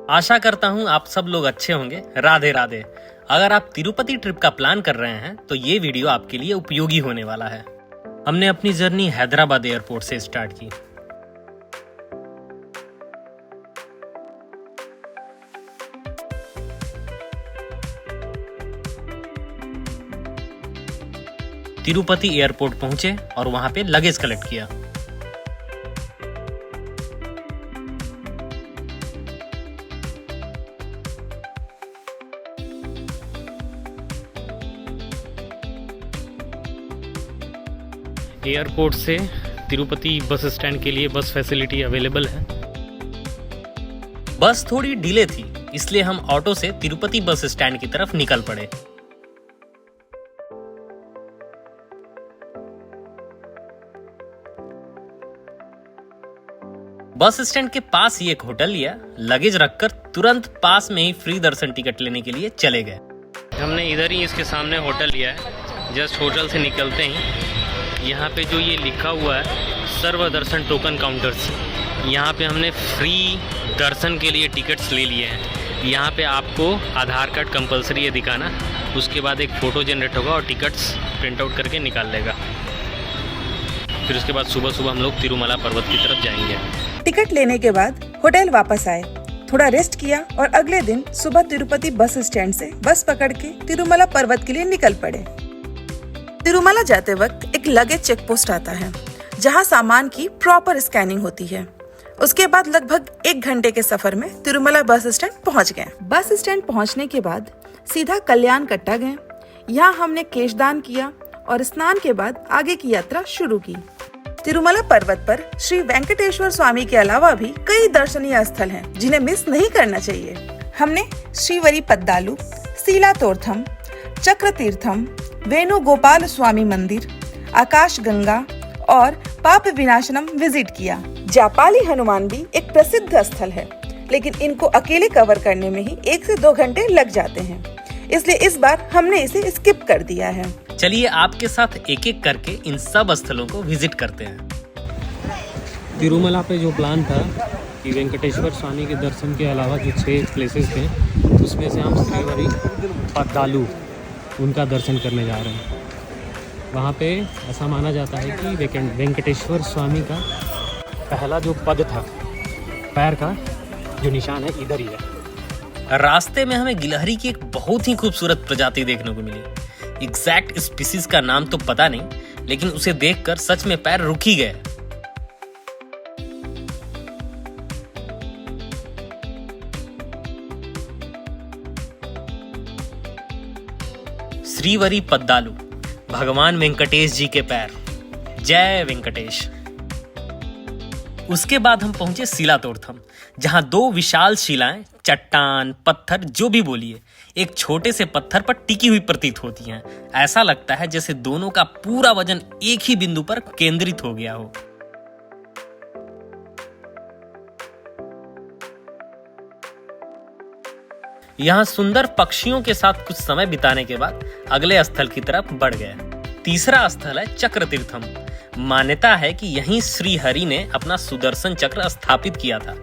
आशा करता हूँ आप सब लोग अच्छे होंगे। राधे राधे। अगर आप तिरुपति ट्रिप का प्लान कर रहे हैं तो ये वीडियो आपके लिए उपयोगी होने वाला है। हमने अपनी जर्नी हैदराबाद एयरपोर्ट से स्टार्ट की। तिरुपति एयरपोर्ट पहुंचे और वहां पे लगेज कलेक्ट किया। एयरपोर्ट से तिरुपति बस स्टैंड के लिए बस फैसिलिटी अवेलेबल है। बस थोड़ी डिले थी, इसलिए हम ऑटो से तिरुपति बस स्टैंड की तरफ निकल पड़े। बस स्टैंड के पास ही एक होटल लिया, लगेज रखकर तुरंत पास में ही फ्री दर्शन टिकट लेने के लिए चले गए। हमने इधर ही इसके सामने होटल लिया है। जस्ट होटल से निकलते ही यहाँ पे जो ये लिखा हुआ है सर्व दर्शन टोकन काउंटर्स, यहाँ पे हमने फ्री दर्शन के लिए टिकट्स ले लिए हैं। यहाँ पे आपको आधार कार्ड कंपलसरी है दिखाना, उसके बाद एक फ़ोटो जनरेट होगा और टिकट्स प्रिंट आउट करके निकाल लेगा। फिर उसके बाद सुबह सुबह हम लोग तिरुमला पर्वत की तरफ जाएंगे। टिकट लेने के बाद होटल वापस आए, थोड़ा रेस्ट किया और अगले दिन सुबह तिरुपति बस स्टैंड से बस पकड़ के तिरुमला पर्वत के लिए निकल पड़े। तिरुमला जाते वक्त एक लगेज चेक पोस्ट आता है, जहां सामान की प्रॉपर स्कैनिंग होती है। उसके बाद लगभग 1 घंटे के सफर में तिरुमला बस स्टैंड पहुंच गए। बस स्टैंड पहुंचने के बाद सीधा कल्याण कट्टा गए। यहाँ हमने केशदान किया और स्नान के बाद आगे की यात्रा शुरू की। तिरुमला पर्वत पर श्री वेंकटेश्वर स्वामी के अलावा भी कई दर्शनीय स्थल हैं, जिन्हें मिस नहीं करना चाहिए। हमने श्रीवरी पद्दालु, सीलातोर्थम, चक्र तीर्थम, वेणुगोपाल स्वामी मंदिर, आकाश गंगा और पाप विनाशनम विजिट किया। जापाली हनुमान भी एक प्रसिद्ध स्थल है, लेकिन इनको अकेले कवर करने में ही 1 से 2 घंटे लग जाते हैं, इसलिए इस बार हमने इसे स्किप कर दिया है। चलिए आपके साथ एक एक करके इन सब स्थलों को विजिट करते हैं। तिरुमला पे जो प्लान था कि वेंकटेश्वर स्वामी के दर्शन के अलावा जो 6 प्लेसेस थे, उसमें से हम श्रीवरी पद्दालु उनका दर्शन करने जा रहे हैं। वहाँ पे ऐसा माना जाता है कि वेंकटेश्वर स्वामी का पहला जो पद था, पैर का जो निशान है, इधर ही है। रास्ते में हमें गिलहरी की एक बहुत ही खूबसूरत प्रजाति देखने को मिली। एग्जैक्ट स्पीसीज का नाम तो पता नहीं, लेकिन उसे देखकर सच में पैर रुक ही गए। श्रीवरी पद्दालु, भगवान वेंकटेश जी के पैर। जय वेंकटेश। उसके बाद हम पहुंचे सीलातोर्थम, जहां 2 विशाल शिलाएं, चट्टान, पत्थर, जो भी बोलिए, एक छोटे से पत्थर पर टिकी हुई प्रतीत होती हैं। ऐसा लगता है जैसे दोनों का पूरा वजन एक ही बिंदु पर केंद्रित हो गया हो। यहाँ सुंदर पक्षियों के साथ कुछ समय बिताने के बाद अगले स्थल की तरफ बढ़ गए। तीसरा स्थल है चक्र तीर्थम। मान्यता है कि यहीं श्री हरि ने अपना सुदर्शन चक्र स्थापित किया था।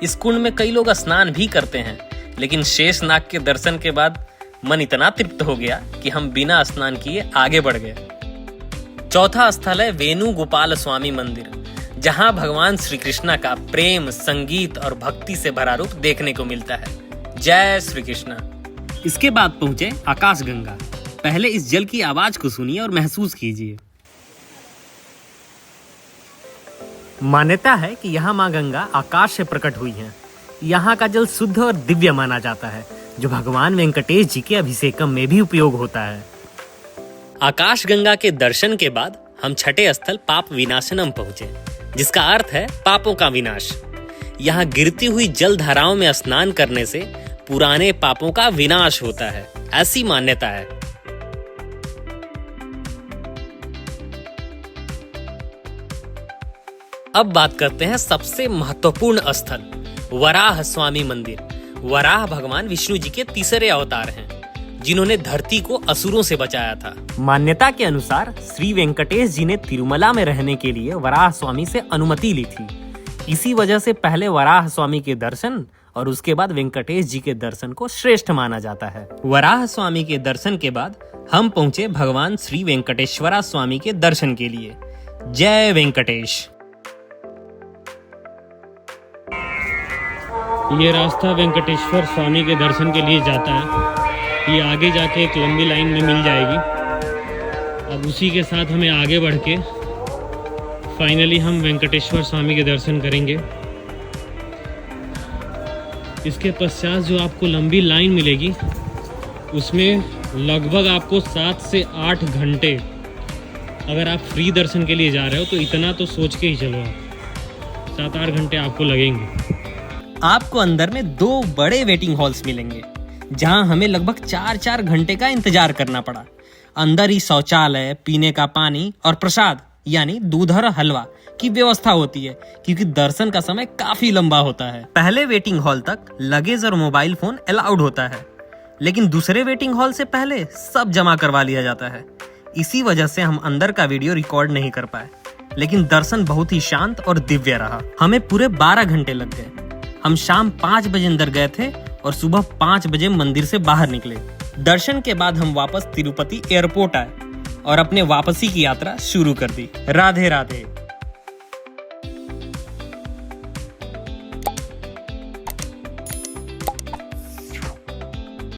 इस कुंड में कई लोग स्नान भी करते हैं, लेकिन शेषनाग के दर्शन के बाद मन इतना तृप्त हो गया कि हम बिना स्नान किए आगे बढ़ गए। चौथा स्थल है वेणुगोपाल स्वामी मंदिर, जहां भगवान श्री कृष्ण का प्रेम, संगीत और भक्ति से भरा रूप देखने को मिलता है। जय श्री कृष्ण। इसके बाद पहुंचे आकाश गंगा। पहले इस जल की आवाज को सुनिए और महसूस कीजिए। मान्यता है कि यहाँ माँ गंगा आकाश से प्रकट हुई हैं। यहाँ का जल शुद्ध और दिव्य माना जाता है, जो भगवान वेंकटेश जी के अभिषेकम में भी उपयोग होता है। आकाश गंगा के दर्शन के बाद हम छठे स्थल पाप विनाशनम पहुंचे, जिसका अर्थ है पापों का विनाश। यहाँ गिरती हुई जल धाराओं में स्नान करने से पुराने पापों का विनाश होता है, ऐसी मान्यता है। अब बात करते हैं सबसे महत्वपूर्ण स्थल, वराह स्वामी मंदिर। वराह भगवान विष्णु जी के तीसरे अवतार हैं, जिन्होंने धरती को असुरों से बचाया था। मान्यता के अनुसार श्री वेंकटेश जी ने तिरुमला में रहने के लिए वराह स्वामी से अनुमति ली थी। इसी वजह से पहले वराह स्वामी के दर्शन और उसके बाद वेंकटेश जी के दर्शन को श्रेष्ठ माना जाता है। वराह स्वामी के दर्शन के बाद हम पहुंचे भगवान श्री वेंकटेश्वरा स्वामी के दर्शन के लिए। जय वेंकटेश। ये रास्ता वेंकटेश्वर स्वामी के दर्शन के लिए जाता है। ये आगे जाके एक लंबी लाइन में मिल जाएगी। अब उसी के साथ हमें आगे बढ़ के फाइनली हम वेंकटेश्वर स्वामी के दर्शन करेंगे। इसके पश्चात जो आपको लंबी लाइन मिलेगी उसमें लगभग आपको 7 से 8 घंटे, अगर आप फ्री दर्शन के लिए जा रहे हो तो इतना तो सोच के ही चलो, आप 7-8 घंटे आपको लगेंगे। आपको अंदर में 2 बड़े वेटिंग हॉल्स मिलेंगे जहां हमें लगभग 4-4 घंटे का इंतजार करना पड़ा। अंदर ही शौचालय, पीने का पानी और प्रसाद यानी दूध और हलवा की व्यवस्था होती है, क्योंकि दर्शन का समय काफी लंबा होता है। पहले वेटिंग हॉल तक लगेज और मोबाइल फोन अलाउड होता है, लेकिन दूसरे वेटिंग हॉल से पहले सब जमा करवा लिया जाता है। इसी वजह से हम अंदर का वीडियो रिकॉर्ड नहीं कर पाए, लेकिन दर्शन बहुत ही शांत और दिव्य रहा। हमें पूरे 12 घंटे लग गए। हम शाम 5 बजे अंदर गए थे और सुबह 5 बजे मंदिर से बाहर निकले। दर्शन के बाद हम वापस तिरुपति एयरपोर्ट आए और अपने वापसी की यात्रा शुरू कर दी। राधे राधे।